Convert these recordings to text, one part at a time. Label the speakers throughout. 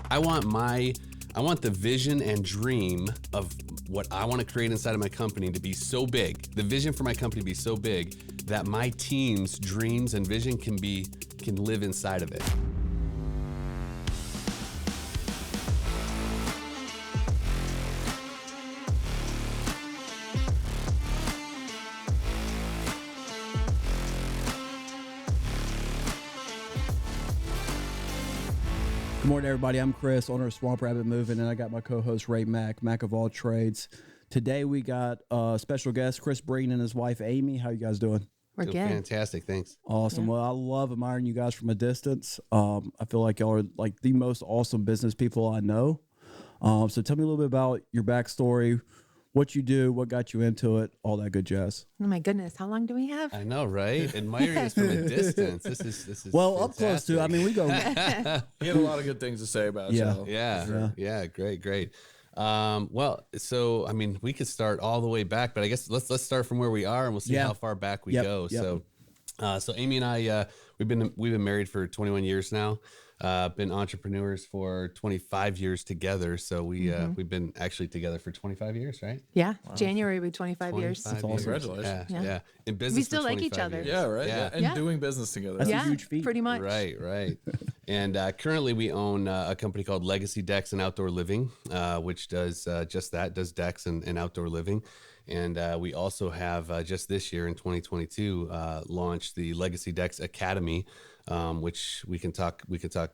Speaker 1: I want the vision and dream of what I want to create inside of my company to be so big. The vision for my company to be so big that my team's dreams and vision can live inside of it.
Speaker 2: Good morning, everybody. I'm Chris, owner of Swamp Rabbit Moving, and I got my co-host Ray Mack of all trades. Today we got a special guest, Chris Breen, and his wife Amy. How you guys doing?
Speaker 3: We're good.
Speaker 1: Fantastic, thanks.
Speaker 2: Awesome. Yeah. Well, I love admiring you guys from a distance. I feel like y'all are like the most awesome business people I know. So tell me a little bit about your backstory, what you do, what got you into it, all that good jazz.
Speaker 3: Oh my goodness, how long do we have?
Speaker 1: I know, right? Admiring us from a distance. This is
Speaker 2: well
Speaker 1: fantastic.
Speaker 2: Up close to. I mean, we go.
Speaker 4: He had a lot of good things to say about y'all.
Speaker 1: Yeah. Great. Well, so I mean, we could start all the way back, but I guess let's start from where we are, and we'll see how far back we go. Yep. So Amy and I, we've been married for 21 years now. Been entrepreneurs for 25 years together. So we've been actually together for 25 years, right?
Speaker 3: Yeah. Wow. January will be 25 years.
Speaker 2: That's awesome.
Speaker 4: Congratulations.
Speaker 1: Yeah. In business,
Speaker 3: we still like each other.
Speaker 1: Years.
Speaker 4: Yeah, right. Yeah. And doing business together.
Speaker 2: That's a huge feat.
Speaker 3: Pretty much.
Speaker 1: Right. And currently we own a company called Legacy Decks and Outdoor Living, which does just that, does decks and outdoor living. And we also have just this year in 2022 launched the Legacy Decks Academy, which we can talk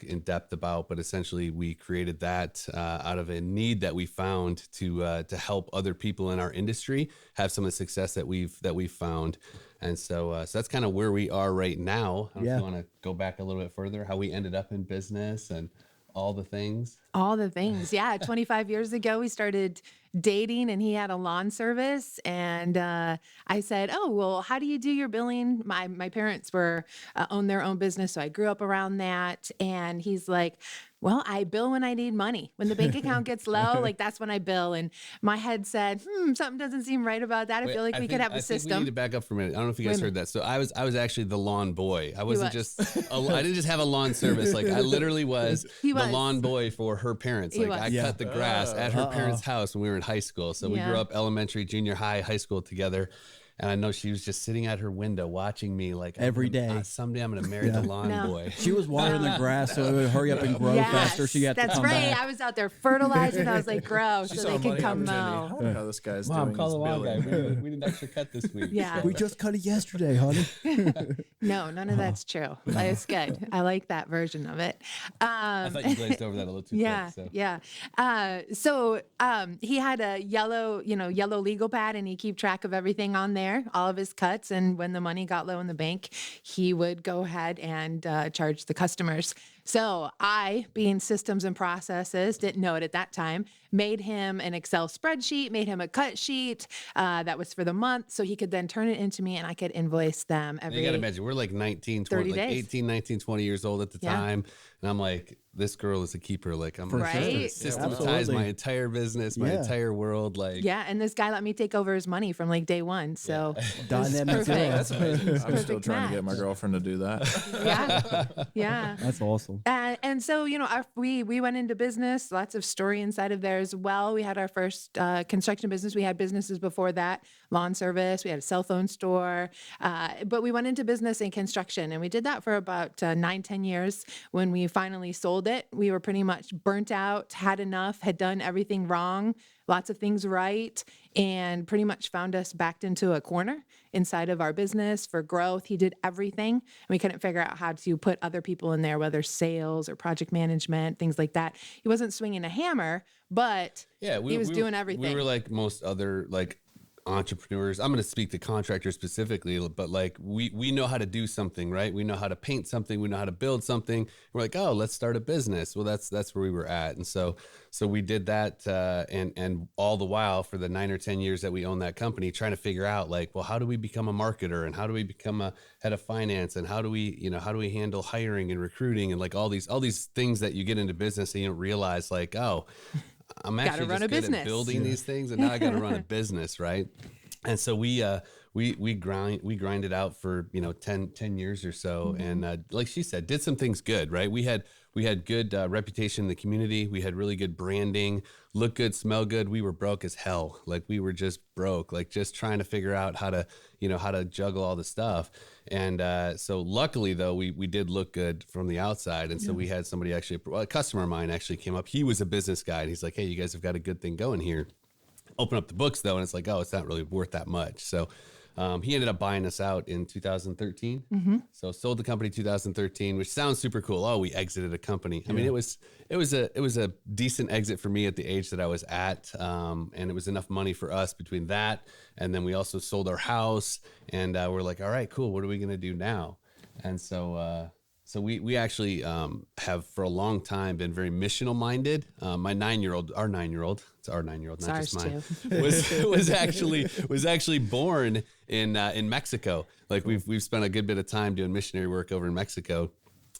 Speaker 1: in depth about. But essentially, we created that out of a need that we found to help other people in our industry have some of the success that we've found. And so that's kind of where we are right now. I don't know if you want to go back a little bit further, how we ended up in business and all the things.
Speaker 3: All the things. Yeah. 25 years ago, we started dating and he had a lawn service. And I said, oh, well, how do you do your billing? My parents owned their own business. So I grew up around that. And he's like, well, I bill when I need money. When the bank account gets low, like that's when I bill. And my head said, something doesn't seem right about that. I feel like we could have a system.
Speaker 1: We need to back up for a minute. I don't know if you guys heard that. So I was actually the lawn boy. I wasn't I didn't just have a lawn service. Like I literally was the lawn boy for her parents. Like I cut the grass at her parents' house when we were in high school. So we grew up elementary, junior high, high school together. And I know she was just sitting at her window watching me like
Speaker 2: every day.
Speaker 1: Someday I'm going to marry the lawn boy.
Speaker 2: She was watering the grass so it would hurry up and grow faster. She got to come back.
Speaker 3: I was out there fertilizing. I was like, grow so they can come mow.
Speaker 4: I wonder how this guy's doing.
Speaker 1: Mom, call the lawn guy. We did an extra cut this week.
Speaker 3: Yeah.
Speaker 2: We just cut it yesterday, honey.
Speaker 3: No, none of that's true. It's good. I like that version of it.
Speaker 1: I thought you glazed over that a little too quick. So.
Speaker 3: Yeah. So he had a yellow legal pad, and he keep track of everything on there, all of his cuts. And when the money got low in the bank, he would go ahead and charge the customers. So I, being systems and processes, didn't know it at that time, made him an Excel spreadsheet, made him a cut sheet that was for the month, so he could then turn it into me and I could invoice them every
Speaker 1: You got to imagine, we're like 19, 20, like 18, 19, 20 years old at the time. And I'm like, this girl is a keeper. Like I'm going to systematize my entire business, my entire world. Like
Speaker 3: and this guy let me take over his money from like day one. So
Speaker 2: dynamic.
Speaker 4: That's amazing. I'm still trying to get my girlfriend to do that.
Speaker 3: Yeah.
Speaker 2: That's awesome.
Speaker 3: And so, we went into business, lots of story inside of there as well. We had our first construction business. We had businesses before that, lawn service. We had a cell phone store. But we went into business in construction, and we did that for about 9-10 years. When we finally sold it, we were pretty much burnt out, had enough, had done everything wrong, lots of things right, and pretty much found us backed into a corner inside of our business for growth. He did everything, and we couldn't figure out how to put other people in there, whether sales or project management, things like that. He wasn't swinging a hammer, but he was doing everything.
Speaker 1: We were like most other entrepreneurs. I'm going to speak to contractors specifically, but like we know how to do something, right? We know how to paint something. We know how to build something. We're like, oh, let's start a business. Well, that's where we were at. And so we did that. And all the while for the 9 or 10 years that we owned that company, trying to figure out like, well, how do we become a marketer, and how do we become a head of finance, and how do we handle hiring and recruiting, and like all these things that you get into business and you don't realize like, oh, I'm actually just good at building these things, and now I got to run a business, right? And so we grind it out for 10 years or so, and like she said, did some things good, right? We had we had good reputation in the community. We had really good branding, look good, smell good. We were broke as hell. Like we were just broke, like just trying to figure out how to juggle all the stuff. And so luckily though, we did look good from the outside. And so we had somebody actually, a customer of mine actually came up. He was a business guy and he's like, hey, you guys have got a good thing going here. Open up the books though. And it's like, oh, it's not really worth that much. So he ended up buying us out in 2013.
Speaker 3: Mm-hmm.
Speaker 1: So sold the company 2013, which sounds super cool. Oh, we exited a company. I mean, it was a decent exit for me at the age that I was at. And it was enough money for us between that. And then we also sold our house and we're like, all right, cool. What are we going to do now? And so we actually have for a long time been very missional minded. Our 9-year-old, it's our 9-year-old, not
Speaker 3: Ours
Speaker 1: just mine,
Speaker 3: too.
Speaker 1: was actually born in Mexico. Like we've spent a good bit of time doing missionary work over in Mexico.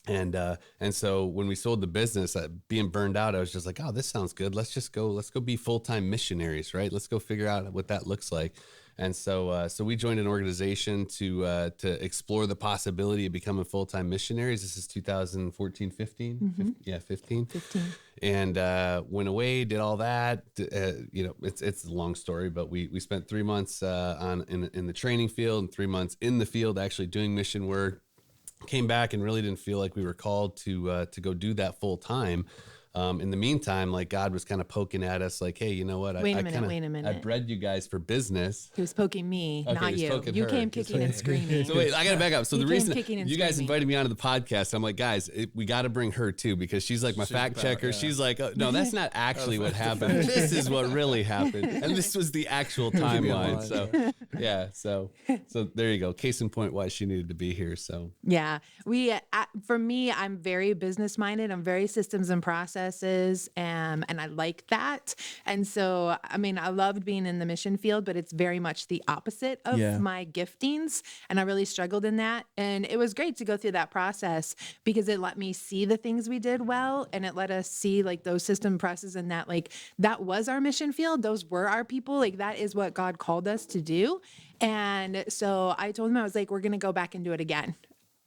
Speaker 1: And so when we sold the business, being burned out, I was just like, oh, this sounds good. Let's go be full-time missionaries, right? Let's go figure out what that looks like. And so we joined an organization to explore the possibility of becoming full-time missionaries. This is 2014, 15?
Speaker 3: Mm-hmm.
Speaker 1: 15.
Speaker 3: 15.
Speaker 1: And went away, did all that. It's a long story, but we spent 3 months in the training field and 3 months in the field actually doing mission work. Came back and really didn't feel like we were called to go do that full time. In the meantime, like God was kind of poking at us like, hey, you know what?
Speaker 3: Wait a minute.
Speaker 1: I bred you guys for business.
Speaker 3: He was poking me,
Speaker 1: Okay,
Speaker 3: not
Speaker 1: he was
Speaker 3: you.
Speaker 1: poking
Speaker 3: You
Speaker 1: her.
Speaker 3: came kicking and screaming.
Speaker 1: So wait, I got to back up. So
Speaker 3: He
Speaker 1: the
Speaker 3: came
Speaker 1: reason
Speaker 3: kicking and
Speaker 1: you guys
Speaker 3: screaming.
Speaker 1: invited me onto the podcast, I'm like, guys, we got to bring her too, because she's like my fact checker.
Speaker 4: yeah.
Speaker 1: She's like, oh, no, that's not actually what happened. This is what really happened. And this was the actual timeline. So yeah. So there you go. Case in point why she needed to be here. So
Speaker 3: Yeah. For me, I'm very business minded. I'm very systems and processes. And I like that. And so, I mean, I loved being in the mission field, but it's very much the opposite of my giftings. And I really struggled in that. And it was great to go through that process because it let me see the things we did well. And it let us see like those system processes and that, like, that was our mission field. Those were our people. Like, that is what God called us to do. And so I told him, I was like, we're going to go back and do it again.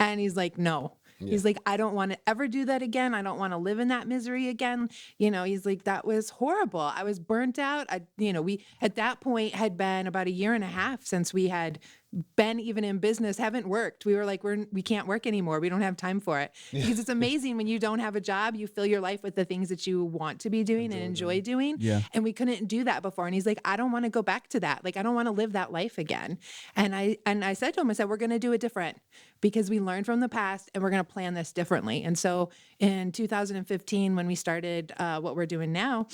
Speaker 3: And he's like, no. Yeah. He's like, I don't want to ever do that again. I don't want to live in that misery again. You know, he's like, that was horrible. I was burnt out. We at that point had been about 1.5 years since we had been even in business, haven't worked. We were like, we can't work anymore. We don't have time for it. Because it's amazing when you don't have a job, you fill your life with the things that you want to be doing and enjoy doing.
Speaker 2: Yeah.
Speaker 3: And we couldn't do that before. And he's like, I don't want to go back to that. Like, I don't want to live that life again. And I said to him, I said, we're going to do it different because we learned from the past and we're going to plan this differently. And so in 2015, when we started what we're doing now,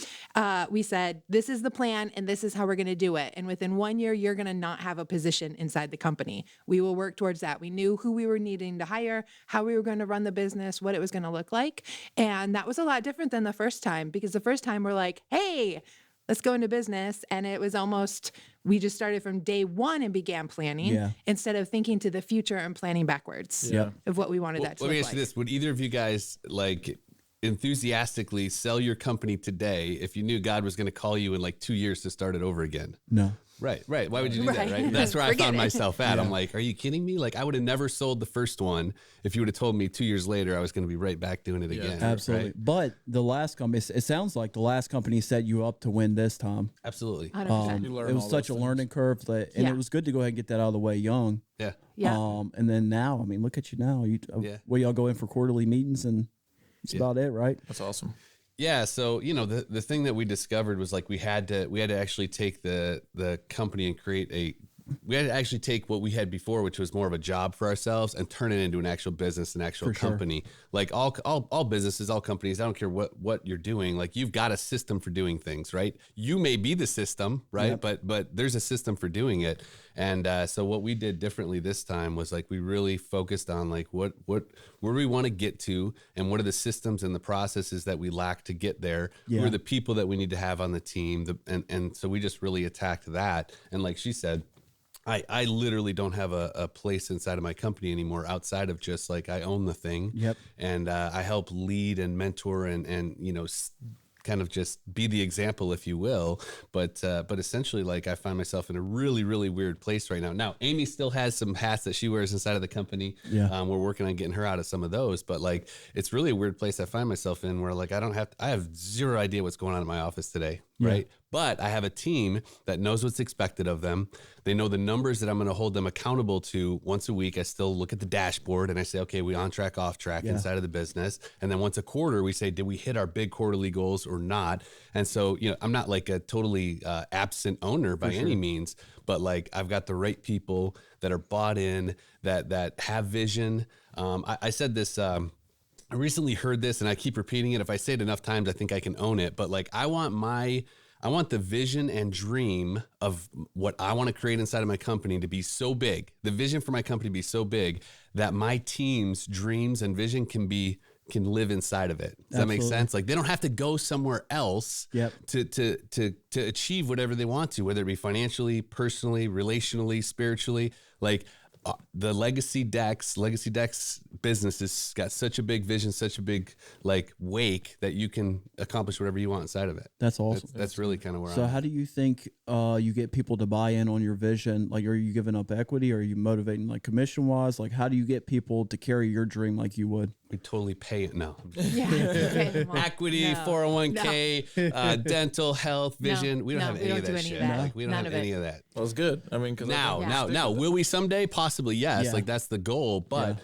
Speaker 3: we said, this is the plan and this is how we're going to do it. And within 1 year, you're going to not have a position inside the company. We will work towards that. We knew who we were needing to hire, how we were going to run the business, what it was going to look like. And that was a lot different than the first time, because the first time we're like, hey, let's go into business. And it was almost, we just started from day one and began planning instead of thinking to the future and planning backwards of what we wanted that to look like.
Speaker 1: Let me ask you this. Would either of you guys like enthusiastically sell your company today if you knew God was going to call you in like 2 years to start it over again?
Speaker 2: No.
Speaker 1: Right. Why would you do that, right? That's where I found myself at. I'm like, are you kidding me? Like, I would have never sold the first one if you would have told me 2 years later I was going to be right back doing it again.
Speaker 2: Absolutely.
Speaker 1: Right?
Speaker 2: But the last company, it sounds like the last company set you up to win this time.
Speaker 1: Absolutely.
Speaker 3: 100%.
Speaker 2: It was such a learning curve, and it was good to go ahead and get that out of the way young.
Speaker 1: Yeah.
Speaker 2: And then now, I mean, look at you now. Well, y'all go in for quarterly meetings, and that's about it, right?
Speaker 4: That's awesome.
Speaker 1: Yeah, so the thing that we discovered was like we had to actually take the company and we had to actually take what we had before, which was more of a job for ourselves, and turn it into an actual business, an actual company. Like all businesses, all companies, I don't care what you're doing, like you've got a system for doing things, right? You may be the system, right? Yep. But there's a system for doing it. And so what we did differently this time was like we really focused on like where we want to get to, and what are the systems and the processes that we lack to get there. Who are the people that we need to have on the team, and so we just really attacked that. And like she said, I literally don't have a place inside of my company anymore outside of just like I own the thing.
Speaker 2: Yep.
Speaker 1: And I help lead and mentor and kind of just be the example, if you will. But essentially, like, I find myself in a really, really weird place right now. Now, Amy still has some hats that she wears inside of the company.
Speaker 2: Yeah.
Speaker 1: We're working on getting her out of some of those, but like, it's really a weird place I find myself in where like, I have zero idea what's going on in my office today.
Speaker 2: Yeah.
Speaker 1: Right. But I have a team that knows what's expected of them. They know the numbers that I'm going to hold them accountable to once a week. I still look at the dashboard and I say, okay, we on track, off track inside of the business. And then once a quarter, we say, did we hit our big quarterly goals or not? And so, you know, I'm not like a totally absent owner by any means, but like, I've got the right people that are bought in, that have vision. I said this, I recently heard this and I keep repeating it. If I say it enough times, I think I can own it. But like, I want the vision and dream of what I want to create inside of my company to be so big, the vision for my company to be so big that my team's dreams and vision can live inside of it. Does that make sense? Like, they don't have to go somewhere else to achieve whatever they want to, whether it be financially, personally, relationally, spiritually. Like, the Legacy Decks business has got such a big vision, such a big like wake that you can accomplish whatever you want inside of it.
Speaker 2: That's awesome.
Speaker 1: That's really kind of where
Speaker 2: So how do you think you get people to buy in on your vision? Like, are you giving up equity? Are you motivating like commission wise? Like, how do you get people to carry your dream like you would?
Speaker 1: We totally pay it. No.
Speaker 3: No.
Speaker 1: Equity, 401k, dental, health, vision. We don't have any of that shit. Like, we don't have any of that.
Speaker 4: Well, it's good. I mean, because
Speaker 1: Now, will we someday? Possibly, yes.
Speaker 2: Yeah.
Speaker 1: Like, that's the goal. But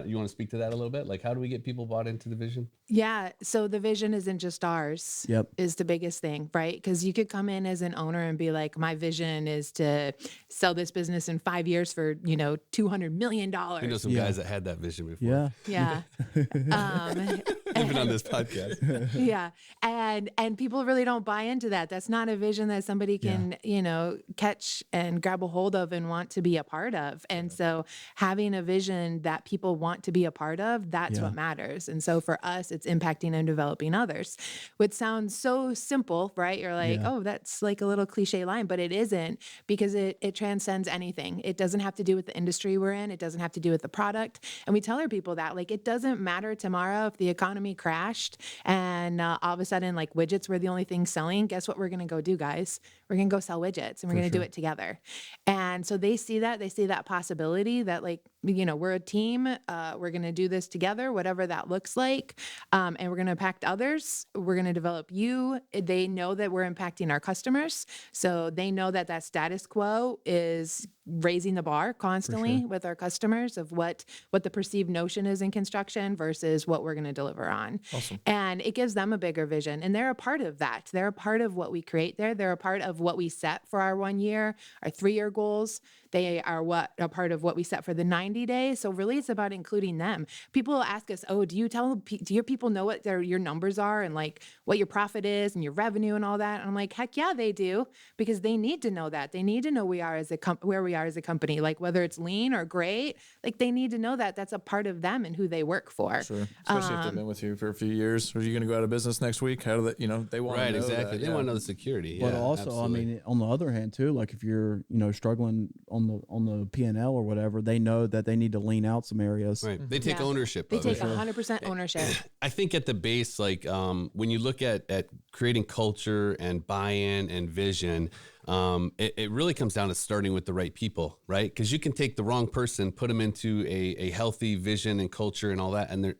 Speaker 1: you want to speak to that a little bit? Like, how do we get people bought into the vision?
Speaker 3: Yeah. So the vision isn't just ours.
Speaker 2: Yep.
Speaker 3: Is the biggest thing, right? Because you could come in as an owner and be like, my vision is to sell this business in 5 years for, $200 million.
Speaker 1: You know some guys that had that vision before.
Speaker 2: Yeah.
Speaker 3: Yeah.
Speaker 1: Even on this podcast.
Speaker 3: Yeah. And people really don't buy into that. That's not a vision that somebody can, catch and grab a hold of and want to be a part of. And so having a vision that people want to be a part of, that's what matters. And so for us, it's impacting and developing others, which sounds so simple, right? You're like, oh, that's like a little cliche line, but it isn't, because it transcends anything. It doesn't have to do with the industry we're in. It doesn't have to do with the product. And we tell our people that, like, it doesn't matter tomorrow if the economy crashed and all of a sudden, like, widgets were the only thing selling. Guess what we're going to go do, guys? We're going to go sell widgets and we're going to do it together. And so they see that possibility that, like, we're a team. We're going to do this together, whatever that looks like. And we're going to impact others. We're going to develop you. They know that we're impacting our customers. So they know that status quo is raising the bar constantly with our customers of what the perceived notion is in construction versus what we're going to deliver on.
Speaker 4: Awesome.
Speaker 3: And it gives them a bigger vision. And they're a part of that. They're a part of what we create there. They're a part of what we set for our 1 year, our 3-year goals. They are a part of what we set for the 90 days. So really it's about including them. People ask us, oh, do your people know what your numbers are and like what your profit is and your revenue and all that? And I'm like, heck yeah, they do, because they need to know that. They need to know where we are as a company, like whether it's lean or great, like they need to know that that's a part of them and who they work for.
Speaker 4: Sure. Especially if they've been with you for a few years. Are you going to go out of business next week? How do they, they want to know
Speaker 1: exactly.
Speaker 4: that.
Speaker 1: They want to know the security.
Speaker 2: But
Speaker 1: yeah,
Speaker 2: also,
Speaker 1: absolutely.
Speaker 2: I mean, on the other hand too, like if you're, struggling on the P&L or whatever, they know that they need to lean out some areas.
Speaker 1: Right. They take ownership
Speaker 3: They
Speaker 1: of
Speaker 3: take
Speaker 1: it.
Speaker 3: 100% ownership.
Speaker 1: I think at the base, like when you look at creating culture and buy-in and vision, it really comes down to starting with the right people, right? Because you can take the wrong person, put them into a healthy vision and culture and all that, and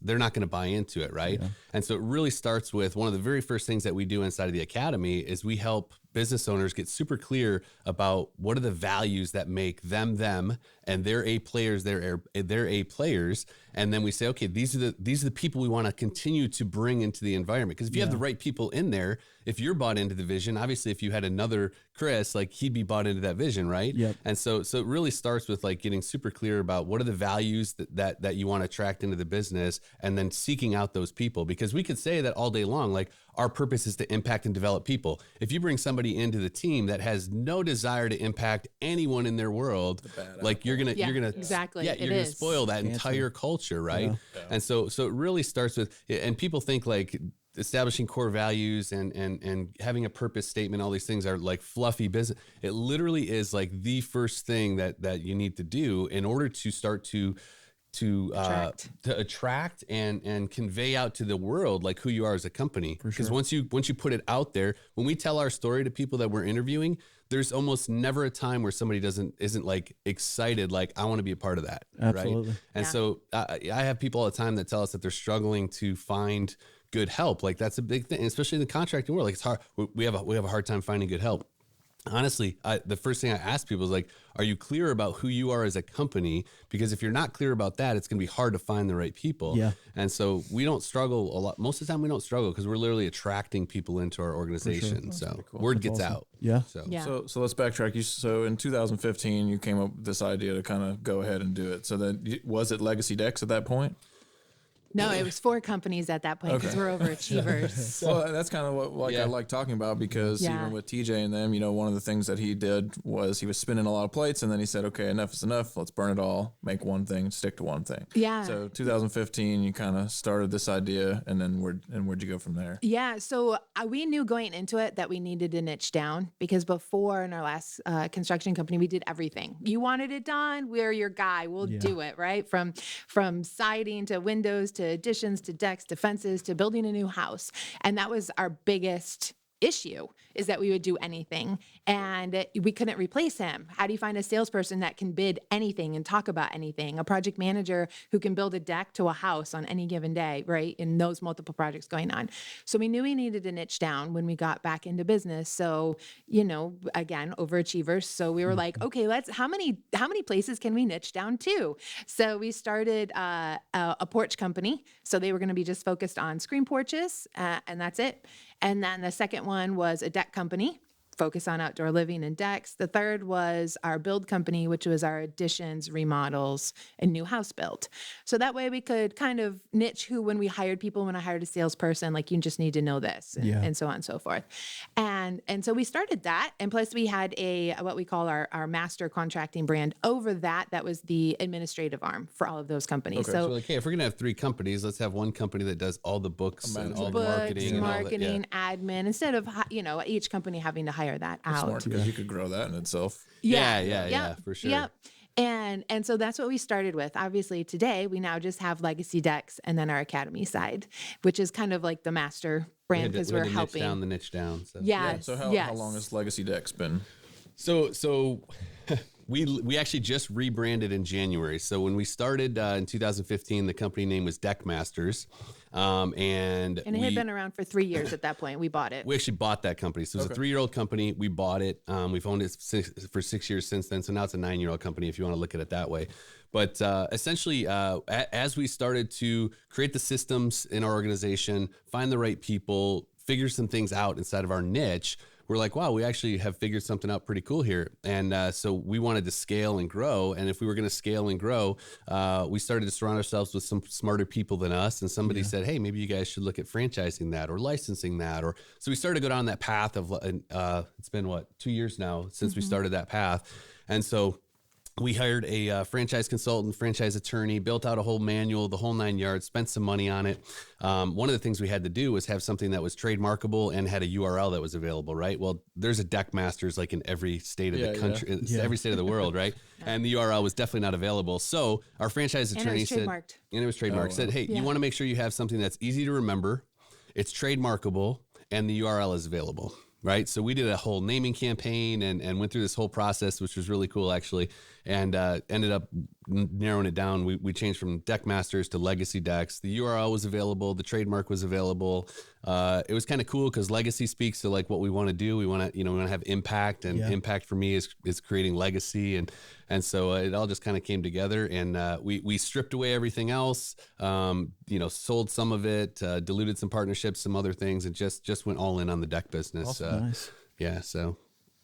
Speaker 1: they're not going to buy into it, right? Yeah. And so it really starts with one of the very first things that we do inside of the academy is we help business owners get super clear about what are the values that make them, and they're A players, they're A players. And then we say, okay, these are the people we want to continue to bring into the environment. Because if you have the right people in there, if you're bought into the vision, obviously if you had another Chris, like he'd be bought into that vision, right?
Speaker 2: Yep.
Speaker 1: And so it really starts with like getting super clear about what are the values that you want to attract into the business, and then seeking out those people. Because we could say that all day long, like our purpose is to impact and develop people. If you bring somebody into the team that has no desire to impact anyone in their world, like you're gonna
Speaker 3: exactly.
Speaker 1: you're gonna spoil that entire culture, right? Yeah. And so it really starts with, and people think like establishing core values and having a purpose statement, all these things are like fluffy business. It literally is like the first thing that you need to do in order to start to attract and convey out to the world like who you are as a company. Because once you put it out there, when we tell our story to people that we're interviewing, there's almost never a time where somebody isn't like excited, like I want to be a part of that.
Speaker 2: Absolutely.
Speaker 1: Right. And so I have people all the time that tell us that they're struggling to find good help. Like that's a big thing, especially in the contracting world. Like it's hard. We have a hard time finding good help. Honestly, the first thing I ask people is like, are you clear about who you are as a company? Because if you're not clear about that, it's going to be hard to find the right people.
Speaker 2: Yeah.
Speaker 1: And so we don't struggle a lot. Most of the time we don't struggle because we're literally attracting people into our organization. So word gets out.
Speaker 2: Yeah.
Speaker 4: So let's backtrack. So in 2015, you came up with this idea to kind of go ahead and do it. So then was it Legacy Decks at that point?
Speaker 3: No, it was 4 companies at that point because we're overachievers.
Speaker 4: Well, that's kind of what I like talking about because even with TJ and them, one of the things that he did was he was spinning a lot of plates and then he said, okay, enough is enough. Let's burn it all, make one thing, stick to one thing.
Speaker 3: Yeah.
Speaker 4: So 2015, you kind of started this idea and then where'd you go from there?
Speaker 3: Yeah. So we knew going into it that we needed to niche down because before in our last construction company, we did everything. You wanted it done, we're your guy. We'll do it, right? From siding to windows to additions to decks to fences to building a new house. And that was our biggest issue, is that we would do anything and we couldn't replace him. How do you find a salesperson that can bid anything and talk about anything? A project manager who can build a deck to a house on any given day, right? In those multiple projects going on. So we knew we needed to niche down when we got back into business. So, again, overachievers. So we were like, okay, how many places can we niche down to? So we started a porch company. So they were going to be just focused on screen porches and that's it. And then the second one was a deck company, focus on outdoor living and decks. The third was our build company, which was our additions, remodels, and new house build. So that way we could kind of niche who, when we hired people, when I hired a salesperson, like you just need to know this and so on and so forth. And so we started that. And plus we had what we call our master contracting brand over that was the administrative arm for all of those companies.
Speaker 1: Okay. So like, hey, if we're going to have 3 companies, let's have one company that does all the books and all the marketing and all that.
Speaker 3: Admin, instead of, each company having to hire that out.
Speaker 4: Smart, because you could grow that in itself.
Speaker 1: Yeah, for sure.
Speaker 3: Yep. And so that's what we started with. Obviously today we now just have Legacy Decks and then our Academy side, which is kind of like the master brand because we're helping
Speaker 1: niche down. So.
Speaker 4: So how long has Legacy Decks been?
Speaker 1: So we actually just rebranded in January. So when we started in 2015, the company name was Deck Masters. And it
Speaker 3: had been around for 3 years at that point. We bought it.
Speaker 1: We actually bought that company. So it was a 3-year-old company. We bought it. We've owned it for 6 years since then. So now it's a 9-year-old company if you want to look at it that way. But essentially, as we started to create the systems in our organization, find the right people, figure some things out inside of our niche, we're like, wow, we actually have figured something out pretty cool here. And so we wanted to scale and grow. And if we were going to scale and grow, we started to surround ourselves with some smarter people than us. And somebody said, hey, maybe you guys should look at franchising that or licensing that. So we started to go down that path of, it's been 2 years now since we started that path. And so we hired a franchise consultant, franchise attorney, built out a whole manual, the whole 9 yards, spent some money on it. One of the things we had to do was have something that was trademarkable and had a URL that was available, right? Well, there's a Deck Masters like in every state of the country, every state of the world, right? And the URL was definitely not available. So our franchise attorney said, and it was trademarked, said, hey, you want to make sure you have something that's easy to remember, it's trademarkable, and the URL is available. Right. So we did a whole naming campaign and went through this whole process, which was really cool, actually, and ended up narrowing it down. We changed from Deck Masters to Legacy Decks. The URL was available. The trademark was available. It was kind of cool because legacy speaks to like what we want to do. We want to, have impact, and impact for me is creating legacy. And so it all just kind of came together, and we stripped away everything else, sold some of it, diluted some partnerships, some other things, and just went all in on the deck business.
Speaker 2: Awesome. Nice.
Speaker 1: Yeah. So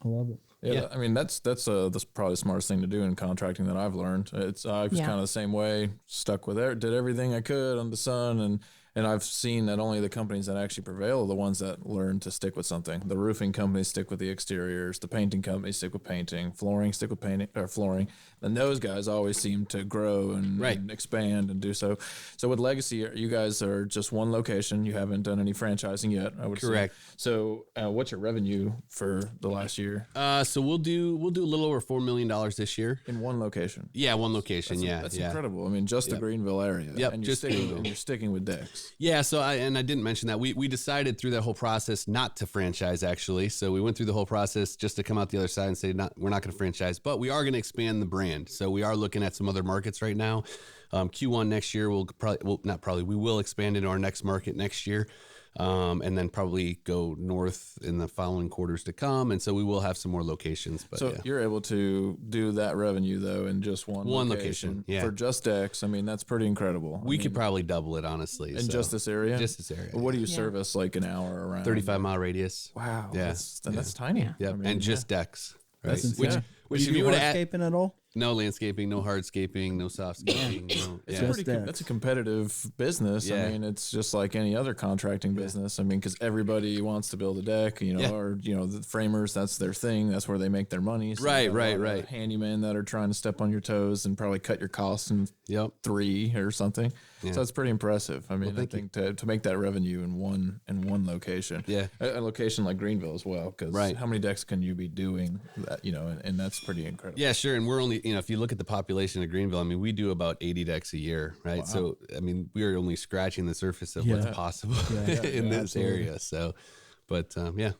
Speaker 2: I love it.
Speaker 4: Yeah, I mean that's probably the smartest thing to do in contracting that I've learned. I was kind of the same way, stuck with it, did everything I could under the sun, And I've seen that only the companies that actually prevail are the ones that learn to stick with something. The roofing companies stick with the exteriors, the painting companies stick with painting, flooring stick with painting or flooring. And those guys always seem to grow and expand and do so. So with Legacy, you guys are just one location. You haven't done any franchising yet, I would
Speaker 1: Correct.
Speaker 4: say. So what's your revenue for the last year?
Speaker 1: So we'll do a little over $4 million this year
Speaker 4: In one location.
Speaker 1: Yeah, one location.
Speaker 4: That's incredible. I mean, just the Greenville area.
Speaker 1: Yep,
Speaker 4: And
Speaker 1: just Greenville.
Speaker 4: And you're sticking with Dex.
Speaker 1: Yeah, so I didn't mention that we decided through that whole process not to franchise actually. So we went through the whole process just to come out the other side and say we're not going to franchise, but we are going to expand the brand. So we are looking at some other markets right now. Q1 next year we will expand into our next market next year. And then probably go north in the following quarters to come. And so we will have some more locations. But
Speaker 4: so you're able to do that revenue though in just one location.
Speaker 1: Yeah.
Speaker 4: For just Dex. I mean, that's pretty incredible.
Speaker 1: We could probably double it honestly.
Speaker 4: In just this area?
Speaker 1: Just this area.
Speaker 4: What do you service like an hour around?
Speaker 1: 35-mile radius.
Speaker 4: Wow.
Speaker 1: Yeah.
Speaker 4: That's tiny.
Speaker 1: Yeah.
Speaker 4: I mean,
Speaker 1: and just decks. Right.
Speaker 2: That's insane.
Speaker 1: Which
Speaker 2: Do
Speaker 1: if
Speaker 2: you
Speaker 1: you
Speaker 2: do
Speaker 1: would add
Speaker 2: hardscaping at all?
Speaker 1: no landscaping, no hardscaping, no softscaping. No,
Speaker 4: It's
Speaker 1: yeah.
Speaker 4: that's a competitive business.
Speaker 1: Yeah.
Speaker 4: I mean, it's just like any other contracting business. I mean, because everybody wants to build a deck, you know,
Speaker 1: Yeah.
Speaker 4: or, you know, the framers, that's their thing. That's where they make their money. So
Speaker 1: Right,
Speaker 4: you got a lot
Speaker 1: right.
Speaker 4: of handymen that are trying to step on your toes and probably cut your costs in
Speaker 1: Yep.
Speaker 4: 3 or something.
Speaker 1: Yeah.
Speaker 4: So that's pretty impressive. I mean, I
Speaker 1: thank you.
Speaker 4: think to make that revenue in one location,
Speaker 1: Yeah.
Speaker 4: a location like Greenville as well, because
Speaker 1: Right.
Speaker 4: how many decks can you be doing that, you know, and that's pretty incredible.
Speaker 1: Yeah, sure. And we're only, if you look at the population of Greenville, I mean, we do about 80 decks a year, right?
Speaker 4: Wow.
Speaker 1: So, I mean, we are only scratching the surface of
Speaker 2: Yeah.
Speaker 1: what's possible
Speaker 2: Yeah.
Speaker 1: in this
Speaker 2: absolutely.
Speaker 1: area. So, but yeah,